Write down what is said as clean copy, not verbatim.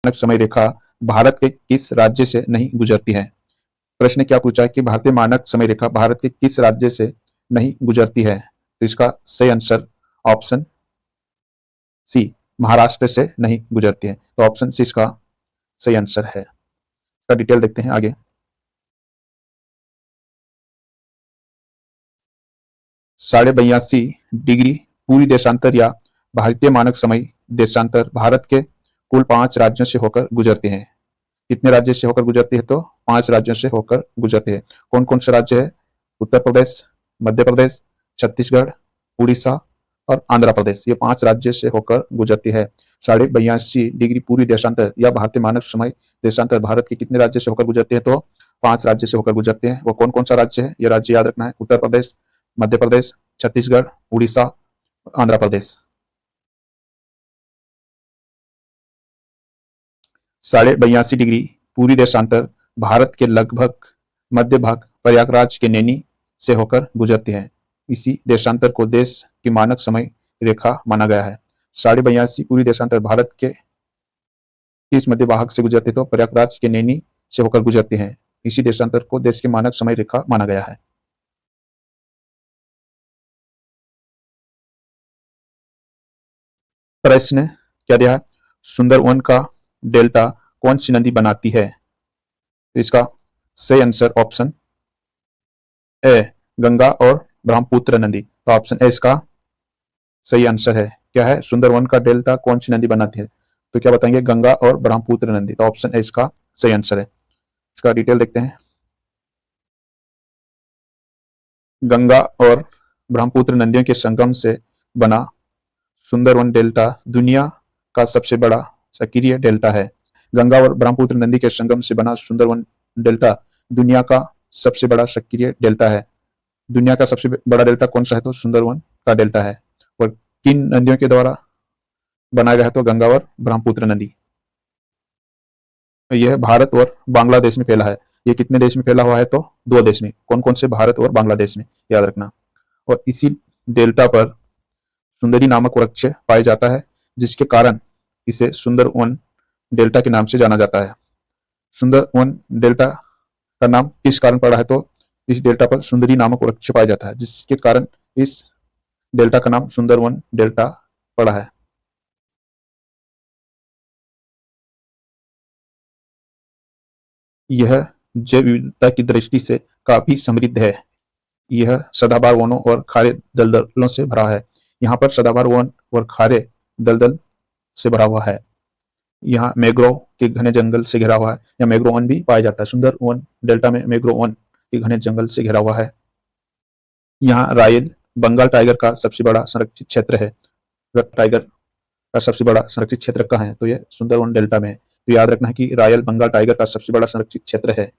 मानक समय रेखा भारत के किस राज्य से नहीं गुजरती है? प्रश्न ने क्या पूछा है कि भारतीय मानक समय रेखा भारत के किस राज्य से नहीं गुजरती है? तो इसका सही आंसर ऑप्शन सी, महाराष्ट्र से नहीं गुजरती है। तो ऑप्शन सी इसका सही आंसर है। इसका डिटेल देखते हैं आगे। 82.5 डिग्री पूरी देशांतर या भारतीय मानक समय देशांतर भारत के कुल 5 राज्यों से होकर गुजरते हैं। कितने राज्य से होकर गुजरती है? तो 5 राज्यों से होकर गुजरती है। कौन कौन से राज्य है? उत्तर प्रदेश, मध्य प्रदेश, छत्तीसगढ़, उड़ीसा और आंध्र प्रदेश। ये 5 राज्य से होकर गुजरती है। 82.5 डिग्री पूरी देशांतर या भारतीय मानक समय देशांतर भारत के कितने राज्य से होकर गुजरते हैं? तो 5 राज्य से होकर गुजरते हैं। वो कौन कौन सा राज्य है? ये राज्य याद रखना है। उत्तर प्रदेश, मध्य प्रदेश, छत्तीसगढ़, उड़ीसा, आंध्र प्रदेश। 82.5 डिग्री पूरी देशांतर भारत के लगभग मध्य भाग प्रयागराज के नैनी से होकर गुजरती है। इसी देशांतर को देश की मानक समय रेखा माना गया है। 82.5 पूरी देशांतर भारत के इस मध्य भाग से गुजरते तो प्रयागराज के नैनी से होकर गुजरती है। इसी देशांतर को देश की मानक समय रेखा माना गया है। प्रश्न क्या दिया है? सुंदरवन का डेल्टा कौन सी नदी बनाती है? तो इसका सही आंसर ऑप्शन ए, गंगा और ब्रह्मपुत्र नदी। तो ऑप्शन ए इसका सही आंसर है। क्या है? सुंदरवन का डेल्टा कौन सी नदी बनाती है? तो क्या बताएंगे? गंगा और ब्रह्मपुत्र नदी। तो ऑप्शन ए इसका सही आंसर है। इसका डिटेल देखते हैं। गंगा और ब्रह्मपुत्र नदियों के संगम से बना सुंदरवन डेल्टा दुनिया का सबसे बड़ा सक्रिय डेल्टा है। गंगा और ब्रह्मपुत्र नदी के संगम से बना सुंदरवन डेल्टा दुनिया का सबसे बड़ा सक्रिय डेल्टा है। दुनिया का सबसे बड़ा डेल्टा कौन सा है? तो सुंदरवन का डेल्टा है। और किन नदियों के द्वारा बनाया गया है? तो गंगा और ब्रह्मपुत्र नदी। यह भारत और बांग्लादेश में फैला है। ये कितने देश में फैला हुआ है? तो 2 देश में। कौन कौन से? भारत और बांग्लादेश में, याद रखना। और इसी डेल्टा पर सुंदरी नामक वृक्ष पाया जाता है, जिसके कारण इसे सुंदरवन डेल्टा के नाम से जाना जाता है। सुंदरवन डेल्टा का नाम किस कारण पड़ा है? तो इस डेल्टा पर सुंदरी नामक वृक्ष पाया जाता है, जिसके कारण इस डेल्टा का नाम सुंदरवन डेल्टा पड़ा है। यह जैव विविधता की दृष्टि से काफी समृद्ध है। यह सदाबहार वनों और खारे दलदलों से भरा है। यहाँ पर सदाबहार वन और खारे दलदल से भरा हुआ है। यहाँ मैंग्रोव के घने जंगल से घिरा हुआ है, या मैंग्रोव वन भी पाया जाता है। सुंदरवन डेल्टा में मैंग्रोव वन के घने जंगल से घिरा हुआ है। यहाँ रायल बंगाल टाइगर का सबसे बड़ा संरक्षित क्षेत्र है। टाइगर का सबसे बड़ा संरक्षित क्षेत्र कहाँ है? तो यह सुंदरवन डेल्टा में है। तो याद रखना है कि रायल बंगाल टाइगर का सबसे बड़ा संरक्षित क्षेत्र है